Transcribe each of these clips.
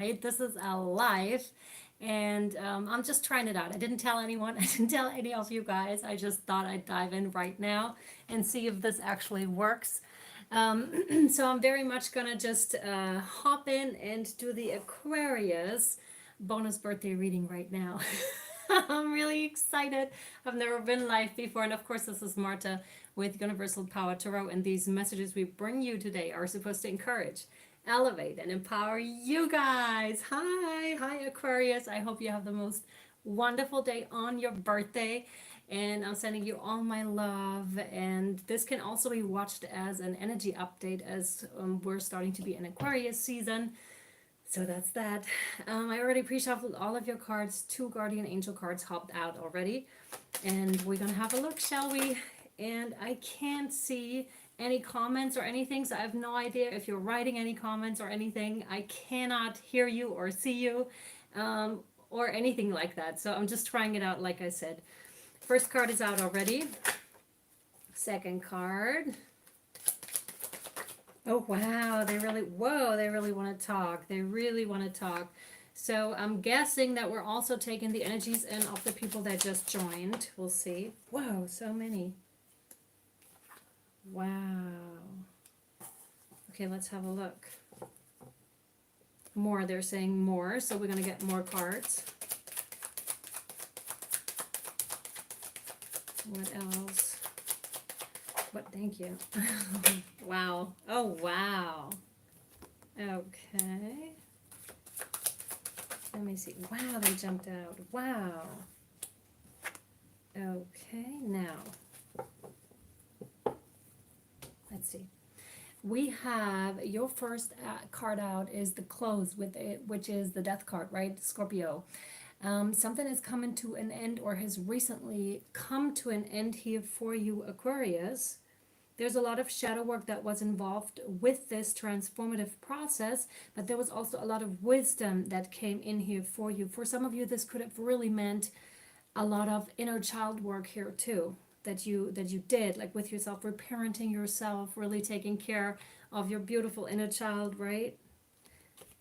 right? This is a live, and I'm just trying it out. I didn't tell anyone, I didn't tell any of you guys. I just thought I'd dive in right now and see if this actually works. So I'm very much gonna just hop in and do the Aquarius bonus birthday reading right now. I'm really excited. I've never been live before, and of course, this is Marthe with Universal Power Tarot, and these messages we bring you today are supposed to encourage, elevate, and empower you guys. Hi, Aquarius. I hope you have the most wonderful day on your birthday, and I'm sending you all my love. And this can also be watched as an energy update as we're starting to be in Aquarius season. So that's that. I already pre-shuffled all of your cards. 2 guardian angel cards hopped out already. And we're going to have a look, shall we? And I can't see any comments or anything, so I have no idea if you're writing any comments or anything. I cannot hear you or see you or anything like that. So I'm just trying it out, like I said. First card is out already. Second card. Oh, wow, they really want to talk. They really want to talk. So I'm guessing that we're also taking the energies in of the people that just joined. We'll see. Whoa, so many. Wow. Okay, let's have a look. More, they're saying more, so we're going to get more cards. What else? What, thank you. Wow. Oh, wow. Okay. Let me see. Wow, they jumped out. Wow. Okay, now. Let's see. We have your first card out is the close with it, which is the death card, right? Scorpio. Something is coming to an end or has recently come to an end here for you, Aquarius. There's a lot of shadow work that was involved with this transformative process, but there was also a lot of wisdom that came in here for you. For some of you, this could have really meant a lot of inner child work here too, that you did, like with yourself, reparenting yourself, really taking care of your beautiful inner child, right?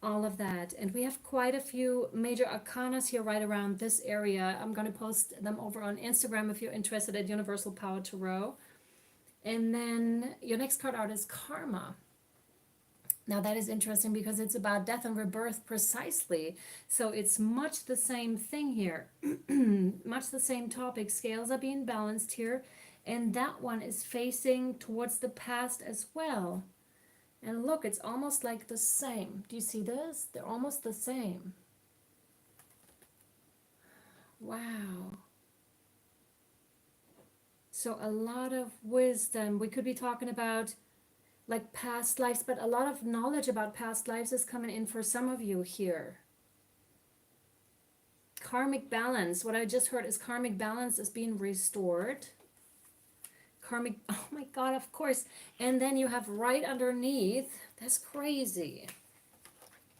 All of that. And we have quite a few major arcanas here right around this area. I'm going to post them over on Instagram if you're interested at Universal Power Tarot. And then your next card out is Karma. Now that is interesting because it's about death and rebirth precisely. So it's much the same thing here. Much the same topic. Scales are being balanced here. And that one is facing towards the past as well. And look, it's almost like the same. Do you see this? They're almost the same. Wow. So a lot of wisdom. We could be talking about like past lives, but a lot of knowledge about past lives is coming in for some of you here. Karmic balance. What I just heard is karmic balance is being restored. Karmic, oh my God, of course. And then you have right underneath, that's crazy.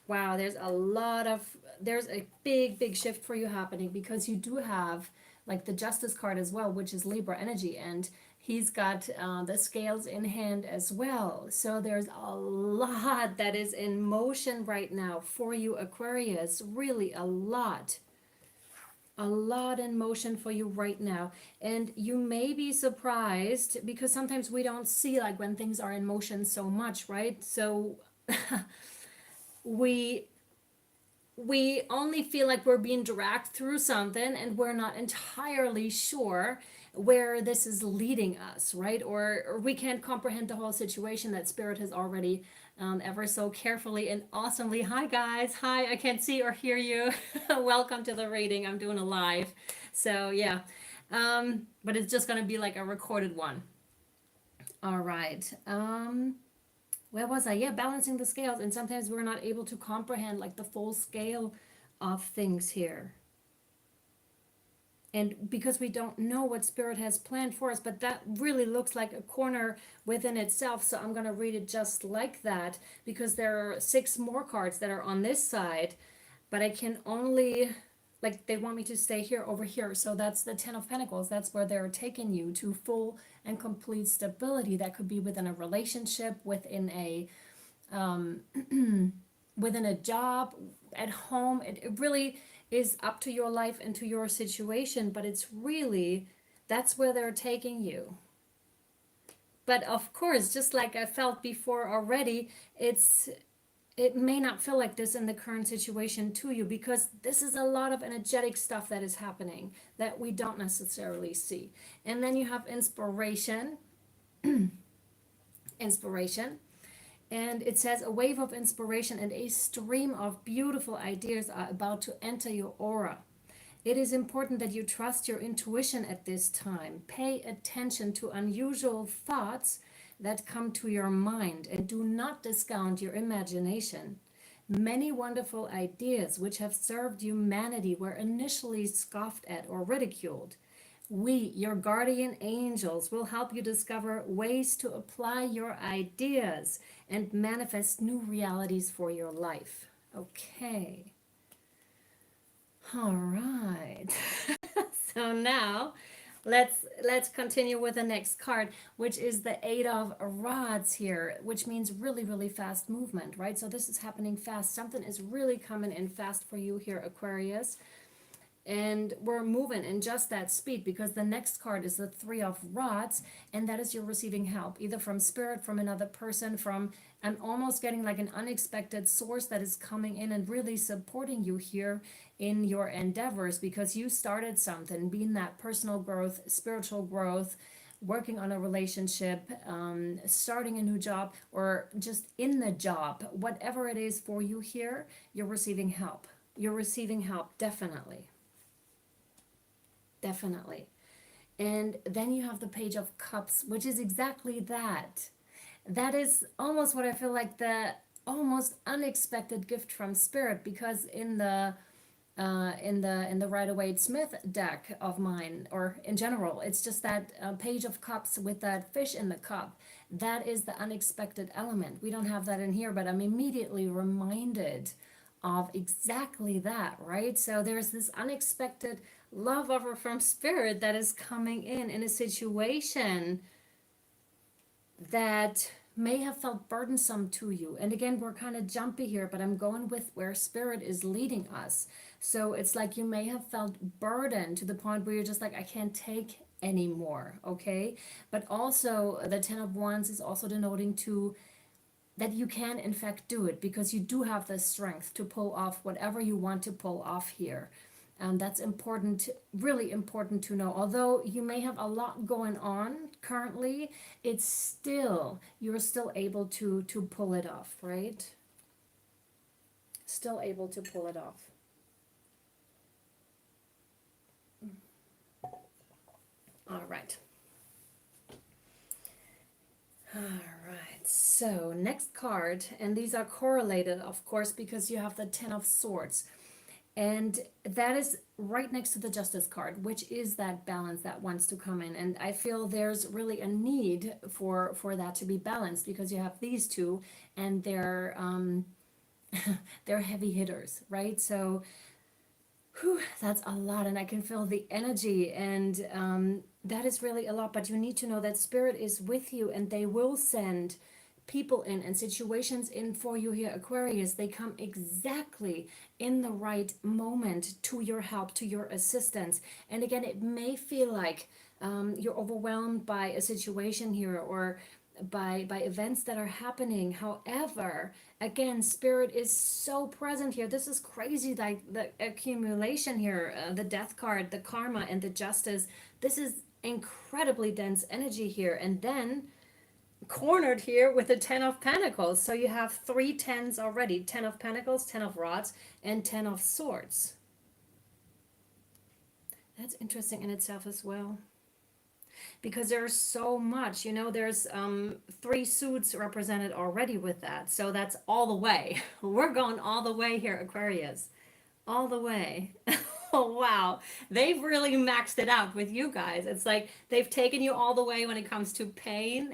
Wow, there's a big shift for you happening because you do have like the Justice card as well, which is Libra energy, and he's got the scales in hand as well. So there's a lot that is in motion right now for you, Aquarius. Really a lot in motion for you right now. And you may be surprised because sometimes we don't see like when things are in motion so much, right? So we only feel like we're being dragged through something and we're not entirely sure where this is leading us, right? Or we can't comprehend the whole situation that Spirit has already ever so carefully and awesomely. Hi guys, hi, I can't see or hear you. Welcome to the reading. I'm doing a live. So yeah, but it's just gonna be like a recorded one. All right. Where was I? Yeah, balancing the scales. And sometimes we're not able to comprehend like the full scale of things here. And because we don't know what Spirit has planned for us, but that really looks like a corner within itself. So I'm going to read it just like that because there are 6 more cards that are on this side, but I can only, like, they want me to stay here over here. So that's the 10 of Pentacles. That's where they're taking you to full and complete stability. That could be within a relationship, within a within a job, at home. It really is up to your life and to your situation, but it's really, that's where they're taking you. But of course, just like I felt before already, it may not feel like this in the current situation to you, because this is a lot of energetic stuff that is happening that we don't necessarily see. And then you have inspiration. Inspiration. And it says a wave of inspiration and a stream of beautiful ideas are about to enter your aura. It is important that you trust your intuition at this time. Pay attention to unusual thoughts that come to your mind and do not discount your imagination. Many wonderful ideas which have served humanity were initially scoffed at or ridiculed. We, your guardian angels, will help you discover ways to apply your ideas and manifest new realities for your life. Okay. All right. So now let's continue with the next card, which is the Eight of Rods here, which means really, really fast movement, right? So this is happening fast. Something is really coming in fast for you here, Aquarius. And we're moving in just that speed, because the next card is the Three of Rods, and that is you're receiving help either from spirit, from another person, from, I'm almost getting like an unexpected source that is coming in and really supporting you here in your endeavors, because you started something, being that personal growth, spiritual growth, working on a relationship, starting a new job, or just in the job, whatever it is for you here, you're receiving help. You're receiving help, definitely. Definitely. And then you have the Page of Cups, which is exactly that. That is almost what I feel like, the almost unexpected gift from spirit, because in the Rider-Waite-Smith deck of mine, or in general, it's just that Page of Cups with that fish in the cup. That is the unexpected element. We don't have that in here, but I'm immediately reminded of exactly that, right? So there's this unexpected love offer from spirit that is coming in a situation that may have felt burdensome to you. And again, we're kind of jumpy here, but I'm going with where spirit is leading us. So it's like you may have felt burdened to the point where you're just like, I can't take anymore, okay? But also the Ten of Wands is also denoting to that you can in fact do it, because you do have the strength to pull off whatever you want to pull off here. And that's important, really important to know. Although you may have a lot going on currently, it's still, you're still able to pull it off, right? Still able to pull it off. All right. All right, so next card, and these are correlated, of course, because you have the Ten of Swords. And that is right next to the Justice card, which is that balance that wants to come in. And I feel there's really a need for that to be balanced, because you have these two, and they're they're heavy hitters, right? So whew, that's a lot, and I can feel the energy, and that is really a lot. But you need to know that spirit is with you, and they will send people in and situations in for you here, Aquarius. They come exactly in the right moment to your help, to your assistance. And again, it may feel like you're overwhelmed by a situation here, or by events that are happening. However, again, spirit is so present here. This is crazy, like the accumulation here, the Death card, the Karma, and the Justice. This is incredibly dense energy here. And then cornered here with the Ten of Pentacles. So you have three tens already: Ten of Pentacles, Ten of Rods, and Ten of Swords. That's interesting in itself as well, because there's so much, you know. There's three suits represented already with that, so that's all the way. We're going all the way here, Aquarius, all the way. Oh wow, they've really maxed it out with you guys. It's like they've taken you all the way when it comes to pain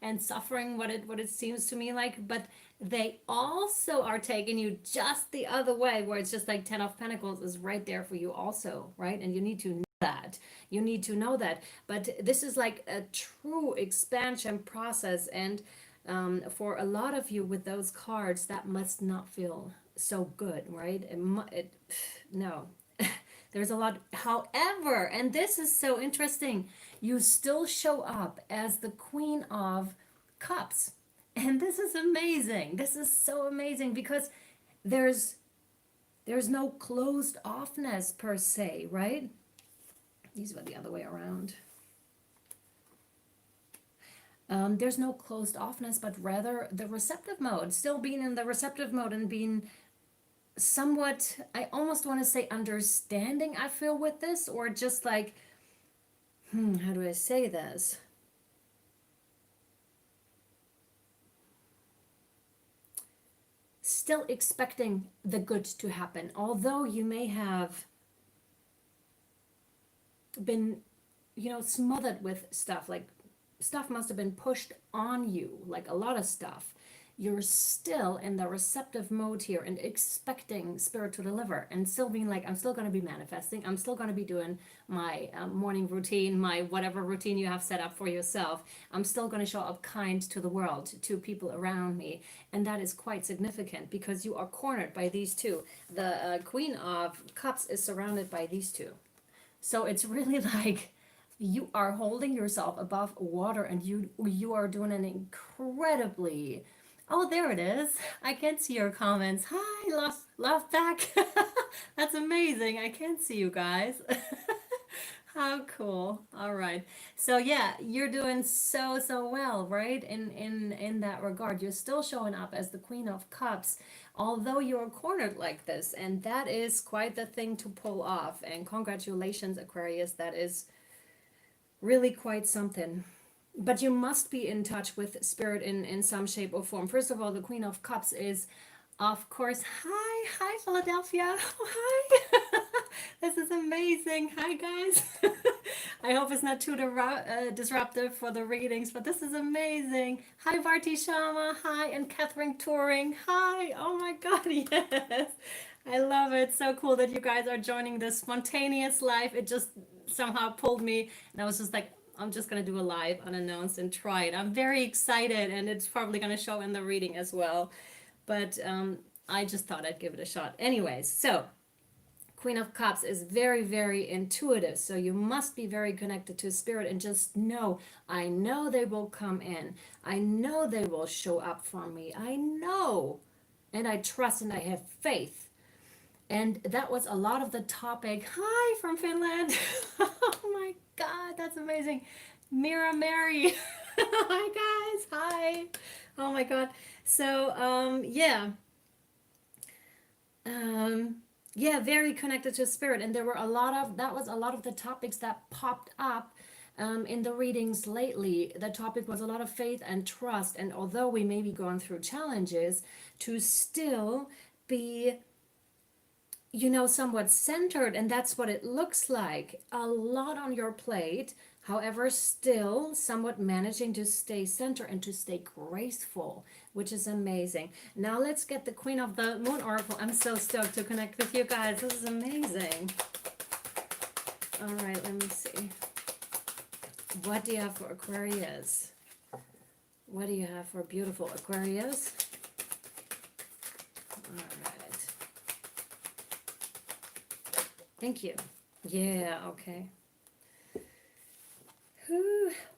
and suffering, what it seems to me like, but they also are taking you just the other way, where it's just like Ten of Pentacles is right there for you also, right? And you need to know that. You need to know that. But this is like a true expansion process, and For a lot of you with those cards, that must not feel so good, right? No. There's a lot. However, and this is so interesting, you still show up as the Queen of Cups. And this is amazing. This is so amazing because there's there's no closed offness per se, right? These were the other way around. There's no closed offness, but rather the receptive mode, still being in the receptive mode and being somewhat, I almost want to say understanding, I feel, with this, or just like, how do I say this? Still expecting the good to happen, although you may have been, smothered with stuff, like stuff must have been pushed on you, like a lot of stuff. You're still in the receptive mode here and expecting spirit to deliver, and still being like, I'm still going to be manifesting, I'm still going to be doing my morning routine, my whatever routine you have set up for yourself. I'm still going to show up kind to the world, to people around me. And that is quite significant because you are cornered by these two. The Queen of Cups is surrounded by these two. So it's really like you are holding yourself above water, and you are doing an incredibly, oh, there it is. I can see your comments. Hi, love back. That's amazing. I can't see you guys. How cool. All right. So yeah, you're doing so well, right? In that regard, you're still showing up as the Queen of Cups, although you're cornered like this, and that is quite the thing to pull off. And congratulations, Aquarius. That is really quite something. But you must be in touch with spirit in some shape or form. First of all, the Queen of Cups is, of course, hi Philadelphia. Oh, hi. This is amazing. Hi guys. I hope it's not too disruptive for the readings, but this is amazing. Hi Varti Sharma. Hi, and Catherine Touring. Hi. Oh my God. Yes. I love it. So cool that you guys are joining this spontaneous live. It just somehow pulled me, and I was just like, I'm just going to do a live unannounced and try it. I'm very excited, and it's probably going to show in the reading as well. But I just thought I'd give it a shot. Anyways, so Queen of Cups is very intuitive. So you must be very connected to spirit and just know, I know they will come in. I know they will show up for me. I know. And I trust and I have faith. And that was a lot of the topic. Hi from Finland. Oh my God, that's amazing. Mira Mary. Hi guys. Hi. Oh my God. So yeah, very connected to spirit. And there were that was a lot of the topics that popped up in the readings lately. The topic was a lot of faith and trust. And although we may be going through challenges, to still be, somewhat centered, and that's what it looks like. A lot on your plate, however, still somewhat managing to stay centered and to stay graceful, which is amazing. Now let's get the Queen of the Moon Oracle. I'm so stoked to connect with you guys. This is amazing. All right, let me see. What do you have for Aquarius? What do you have for beautiful Aquarius? All right. Thank you. Yeah, okay.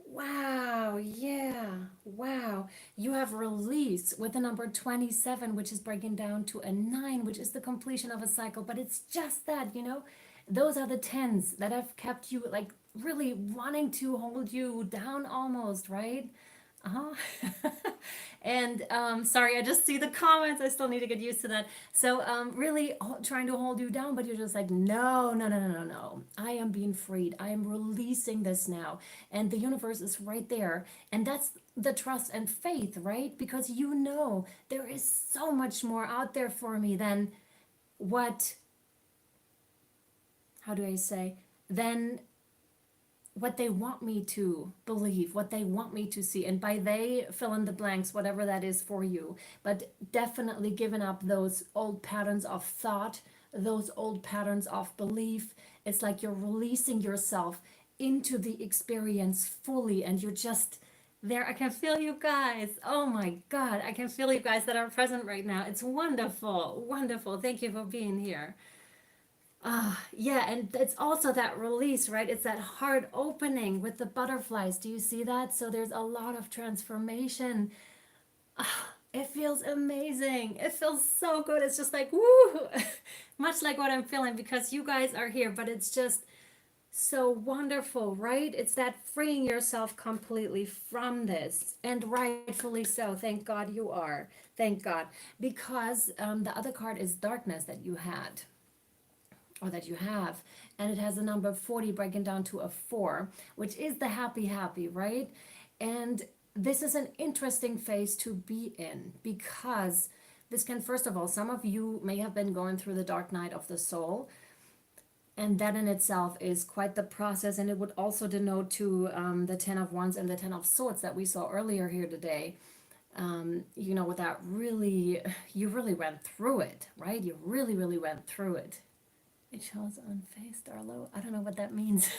Wow, yeah, wow. You have release with the number 27, which is breaking down to a 9, which is the completion of a cycle. But it's just that, those are the 10s that have kept you like really wanting to hold you down almost, right? Uh-huh. And sorry, I just see the comments. I still need to get used to that. So really trying to hold you down, but you're just like, no. I am being freed. I am releasing this now. And the universe is right there. And that's the trust and faith, right? Because there is so much more out there for me than what, how do I say, than what they want me to believe, what they want me to see. And by they, fill in the blanks, whatever that is for you. But definitely giving up those old patterns of thought, those old patterns of belief. It's like you're releasing yourself into the experience fully, and you're just There, I can feel you guys. Oh my God, I can feel you guys that are present right now. It's wonderful, wonderful. Thank you for being here. Yeah, and it's also that release, right? It's that heart opening with the butterflies. Do you see that? So there's a lot of transformation. It feels amazing. It feels so good. It's just like, woo! Much like what I'm feeling because you guys are here, but it's just so wonderful, right? It's that freeing yourself completely from this, and rightfully so. Thank God you are. Thank God. Because the other card is darkness that you had or that you have, and it has a number 40 breaking down to a 4, which is the happy, happy, right? And this is an interesting phase to be in because this can, first of all, some of you may have been going through the dark night of the soul, and that in itself is quite the process, and it would also denote to the 10 of wands and the 10 of swords that we saw earlier here today. You know, without really, you really went through it, right? You really, really went through it. It shows unfazed or low. I don't know what that means.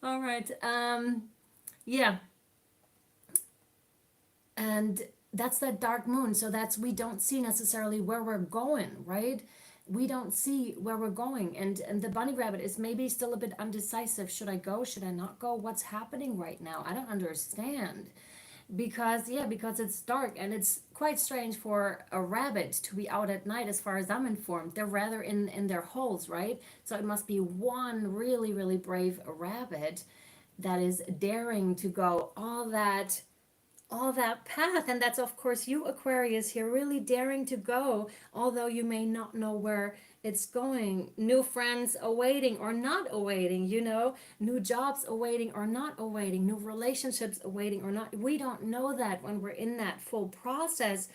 All right. Yeah. And that's that dark moon. So that's, we don't see necessarily where we're going, right? We don't see where we're going. And the bunny rabbit is maybe still a bit undecisive. Should I go? Should I not go? What's happening right now? I don't understand. Because, yeah, because it's dark, and it's quite strange for a rabbit to be out at night. As far as I'm informed, they're rather in their holes, right? So it must be one really, really brave rabbit that is daring to go all that path. And that's, of course, you, Aquarius, here, really daring to go, although you may not know where it's going. New friends awaiting or not awaiting, you know, new jobs awaiting or not awaiting, new relationships awaiting or not. We don't know that when we're in that full process,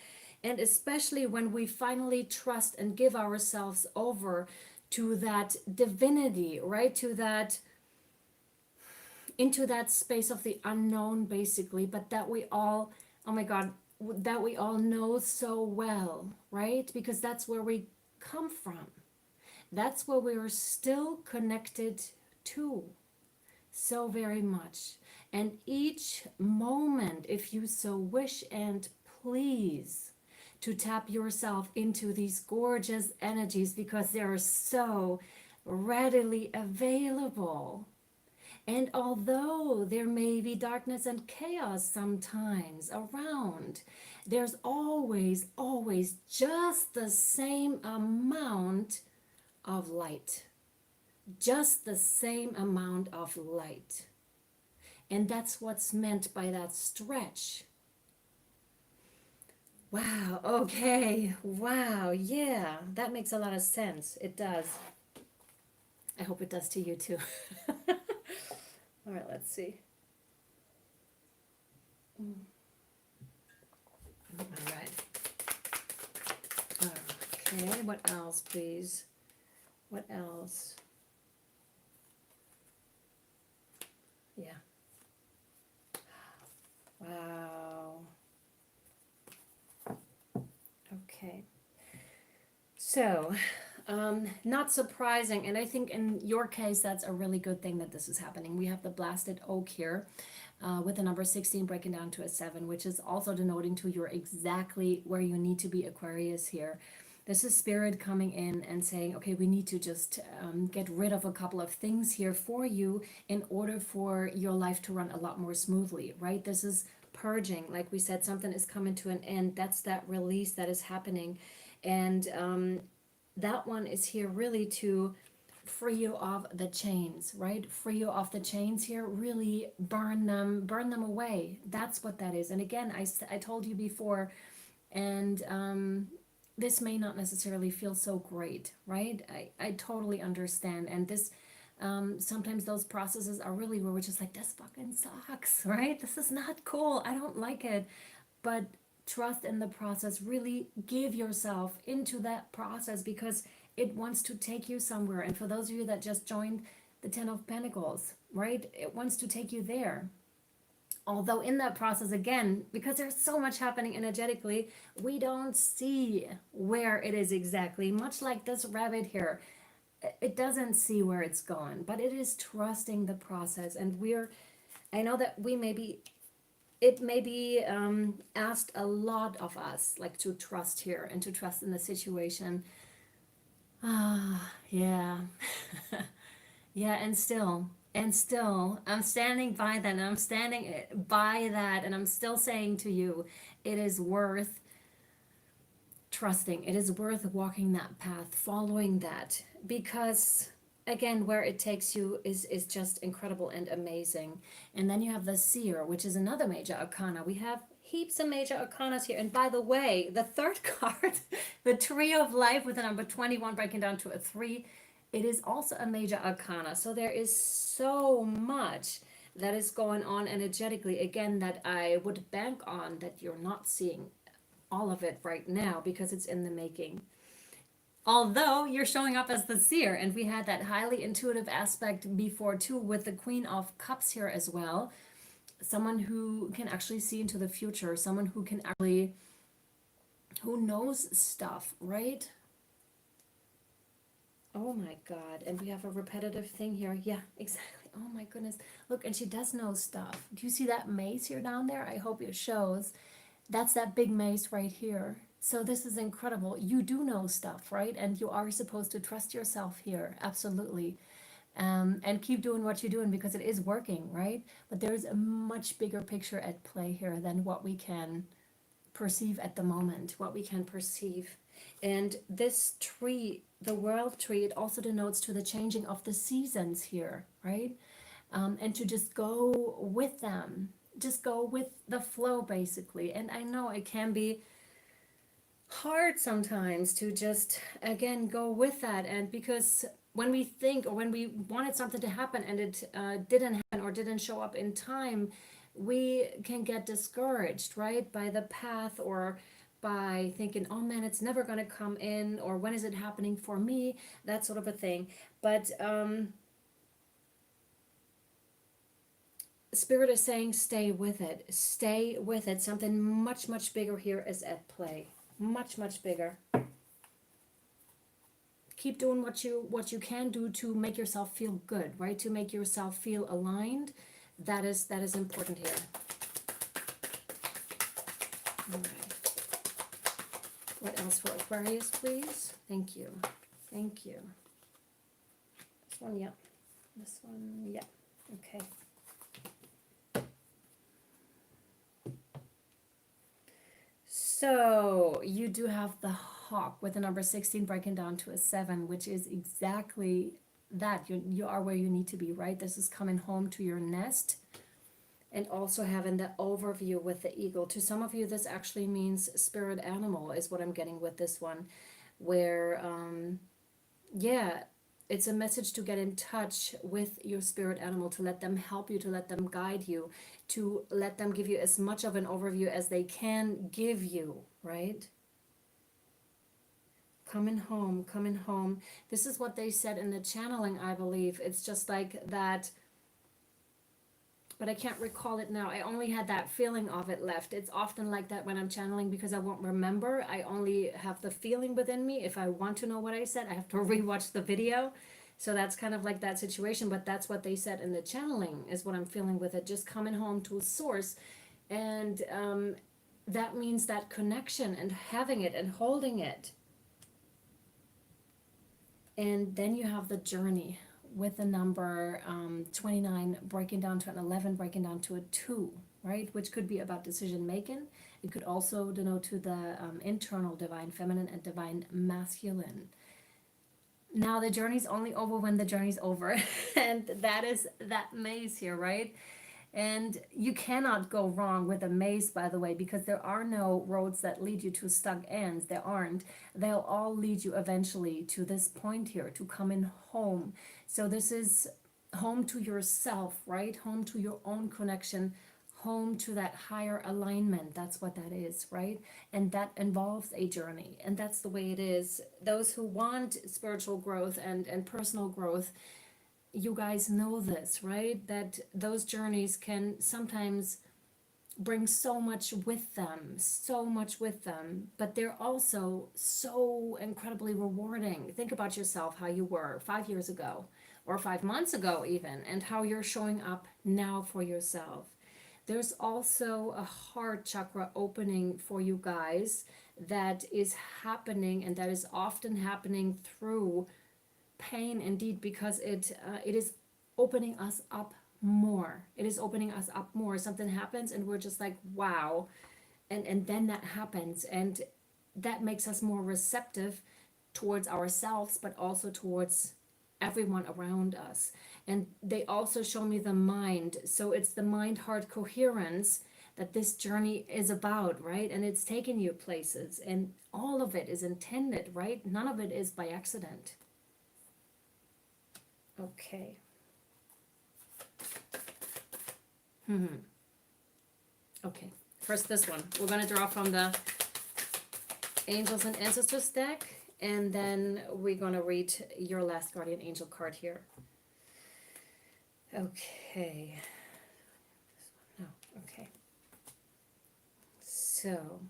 and especially when we finally trust and give ourselves over to that divinity, right? To that, into that space of the unknown, basically, but that we all, oh my God, that we all know so well, right? Because that's where we come from. That's where we are still connected to so very much. And each moment, if you so wish and please, to tap yourself into these gorgeous energies because they are so readily available. And although there may be darkness and chaos sometimes around, there's always, always just the same amount of light. Just the same amount of light. And that's what's meant by that stretch. Wow, okay, wow, yeah, that makes a lot of sense. It does. I hope it does to you too. All right, let's see. All right. Okay, what else, please? What else? Yeah. Wow. Okay. So, not surprising, and I think in your case that's a really good thing that this is happening. We have the blasted oak here with the number 16 breaking down to a 7, which is also denoting to you're exactly where you need to be, Aquarius, here. This is spirit coming in and saying, okay, we need to just get rid of a couple of things here for you in order for your life to run a lot more smoothly, right? This is purging. Like we said, something is coming to an end. That's that release that is happening. And that one is here really to free you of the chains, right? Free you off the chains here, really burn them away. That's what that is. And again, I told you before, and this may not necessarily feel so great, right? I totally understand. And this, sometimes those processes are really where we're just like, this fucking sucks, right? This is not cool. I don't like it. But trust in the process. Really give yourself into that process because it wants to take you somewhere. And for those of you that just joined the 10 of Pentacles, right? It wants to take you there. Although in that process, again, because there's so much happening energetically, we don't see where it is exactly. Much like this rabbit here, it doesn't see where it's going, but it is trusting the process. And I know that we may be it maybe asked a lot of us, like to trust here and to trust in the situation. Yeah. Yeah, and still, I'm standing by that, and I'm standing by that, and I'm still saying to you, it is worth trusting. It is worth walking that path, following that, because again, where it takes you is just incredible and amazing. And then you have the seer, which is another major arcana. We have heaps of major arcanas here. And by the way, the third card, the tree of life with the number 21 breaking down to a 3, it is also a major arcana. So there is so much that is going on energetically, again, that I would bank on that you're not seeing all of it right now because it's in the making. Although you're showing up as the seer, and we had that highly intuitive aspect before too, with the Queen of Cups here as well. Someone who can actually see into the future, someone who can actually, who knows stuff, right? Oh my God. And we have a repetitive thing here. Yeah, exactly. Oh my goodness. Look, and she does know stuff. Do you see that mace here down there? I hope it shows. That's that big mace right here. So this is incredible. You do know stuff, right? And you are supposed to trust yourself here. Absolutely. And keep doing what you're doing because it is working, right? But there's a much bigger picture at play here than what we can perceive at the moment, what we can perceive. And this tree, the world tree, it also denotes to the changing of the seasons here, right? And to just go with them, just go with the flow basically. And I know it can be hard sometimes to just again go with that, and because when we think or when we wanted something to happen and it didn't happen or didn't show up in time, we can get discouraged, right, by the path, or by thinking, oh man, it's never going to come in, or when is it happening for me, that sort of a thing. But Spirit is saying stay with it, stay with it. Something much, much bigger here is at play, much, much bigger. Keep doing what you can do to make yourself feel good, right, to make yourself feel aligned. That is important here. All right. What else for Aquarius, please? Thank you. Thank you. This one, yeah. This one, yeah. Okay. So you do have the hawk with the number 16 breaking down to a 7, which is exactly that. You are where you need to be, right? This is coming home to your nest, and also having the overview with the eagle. To some of you, this actually means spirit animal is what I'm getting with this one, where, yeah, it's a message to get in touch with your spirit animal, to let them help you, to let them guide you, to let them give you as much of an overview as they can give you, right? Coming home, coming home. This is what they said in the channeling, I believe. It's just like that, but I can't recall it now. I only had that feeling of it left. It's often like that when I'm channeling because I won't remember. I only have the feeling within me. If I want to know what I said, I have to rewatch the video. So that's kind of like that situation, but that's what they said in the channeling is what I'm feeling with it. Just coming home to a source. And that means that connection and having it and holding it. And then you have the journey with the number 29 breaking down to an 11, breaking down to a 2, right? Which could be about decision making. It could also denote to the internal divine feminine and divine masculine. Now the journey's only over when the journey's over. And that is that maze here, right? And you cannot go wrong with a maze, by the way, because there are no roads that lead you to stuck ends. There aren't. They'll all lead you eventually to this point here, to coming home. So this is home to yourself, right? Home to your own connection, home to that higher alignment. That's what that is, right? And that involves a journey. And that's the way it is. Those who want spiritual growth and personal growth, you guys know this, right? That those journeys can sometimes bring so much with them, but they're also so incredibly rewarding. Think about yourself, how you were 5 years ago or 5 months ago even, and how you're showing up now for yourself. There's also a heart chakra opening for you guys that is happening, and that is often happening through pain indeed, because it is opening us up more. It is opening us up more. Something happens and we're just like, wow. And then that happens, and that makes us more receptive towards ourselves, but also towards everyone around us. And they also show me the mind. So it's the mind heart coherence that this journey is about, right? And it's taking you places, and all of it is intended, right? None of it is by accident. Okay. Okay. First, this one. We're going to draw from the Angels and Ancestors deck, and then we're going to read your last guardian angel card here. Okay. No. Okay. So,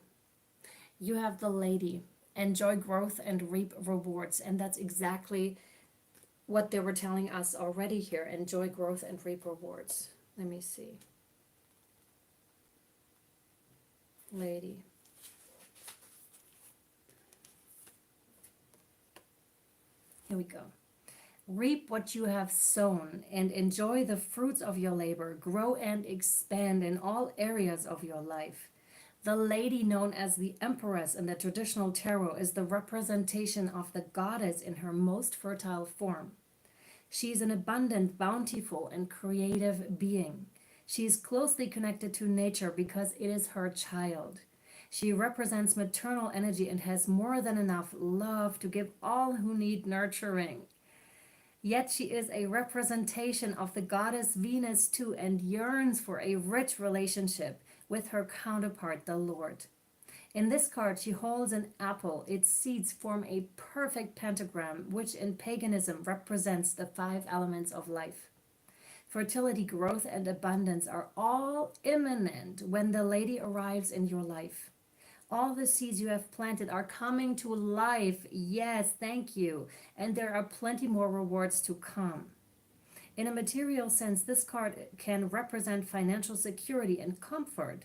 you have the Lady. Enjoy growth and reap rewards. And that's exactly what they were telling us already here. Enjoy growth and reap rewards. Let me see. Lady. Here we go. Reap what you have sown and enjoy the fruits of your labor. Grow and expand in all areas of your life. The lady, known as the Empress in the traditional tarot, is the representation of the goddess in her most fertile form. She is an abundant, bountiful, and creative being. She is closely connected to nature because it is her child. She represents maternal energy and has more than enough love to give all who need nurturing. Yet she is a representation of the goddess Venus too, and yearns for a rich relationship with her counterpart, the Lord. In this card, she holds an apple. Its seeds form a perfect pentagram, which in paganism represents the 5 elements of life. Fertility, growth, and abundance are all imminent when the lady arrives in your life. All the seeds you have planted are coming to life. Yes, thank you. And there are plenty more rewards to come. In a material sense, this card can represent financial security and comfort.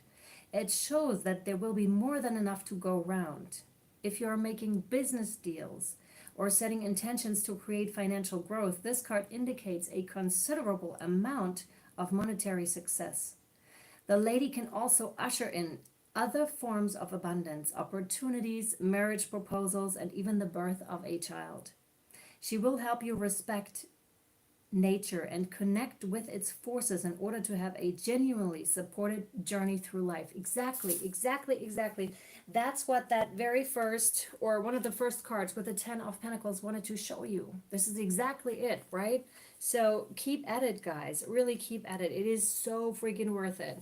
It shows that there will be more than enough to go round. If you are making business deals or setting intentions to create financial growth, this card indicates a considerable amount of monetary success. The lady can also usher in other forms of abundance, opportunities, marriage proposals, and even the birth of a child. She will help you respect nature and connect with its forces in order to have a genuinely supported journey through life. Exactly. That's what that very first, or one of the first cards with the 10 of Pentacles wanted to show you. This is exactly it, right? So keep at it, guys. Really keep at it. It is so freaking worth it.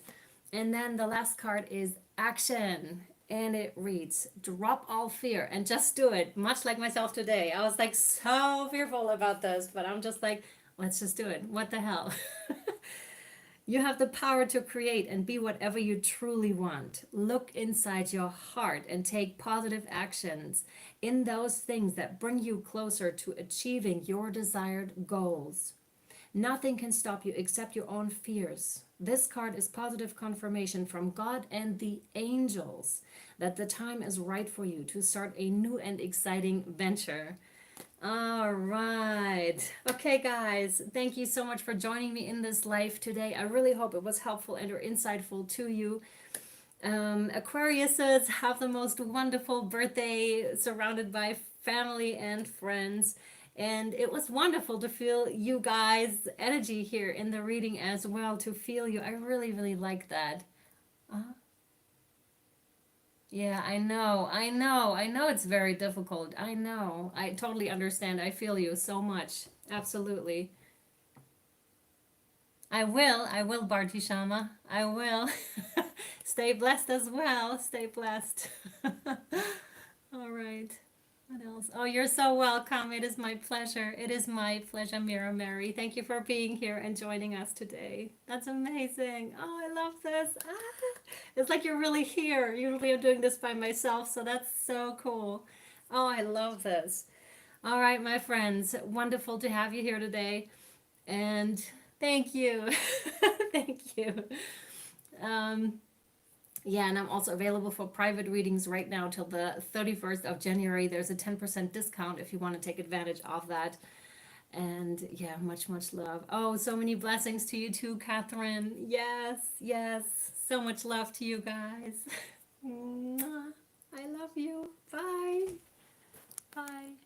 And then the last card is action. And it reads, drop all fear and just do it. Much like myself today. I was like so fearful about this, but I'm just like, let's just do it. What the hell? You have the power to create and be whatever you truly want. Look inside your heart and take positive actions in those things that bring you closer to achieving your desired goals. Nothing can stop you except your own fears. This card is positive confirmation from God and the angels that the time is right for you to start a new and exciting venture. All right. Okay, guys, thank you so much for joining me in this live today. I really hope it was helpful and or insightful to you. Aquariuses have the most wonderful birthday surrounded by family and friends. And it was wonderful to feel you guys' energy here in the reading as well, to feel you. I really like that. Yeah, I know it's very difficult. I know. I totally understand. I feel you so much. Absolutely. I will, Bharti Shama. I will. Stay blessed as well. Stay blessed. All right. What else? Oh, you're so welcome. It is my pleasure. It is my pleasure, Mira Mary. Thank you for being here and joining us today. That's amazing. Oh, I love this. It's like you're really here. Usually I'm doing this by myself, so that's so cool. Oh, I love this. All right, my friends. Wonderful to have you here today. And thank you. Thank you. Yeah, and I'm also available for private readings right now till the 31st of January. There's a 10% discount if you want to take advantage of that. And yeah, much, much love. Oh, so many blessings to you too, Catherine. Yes, yes. So much love to you guys. Mwah. I love you. Bye. Bye.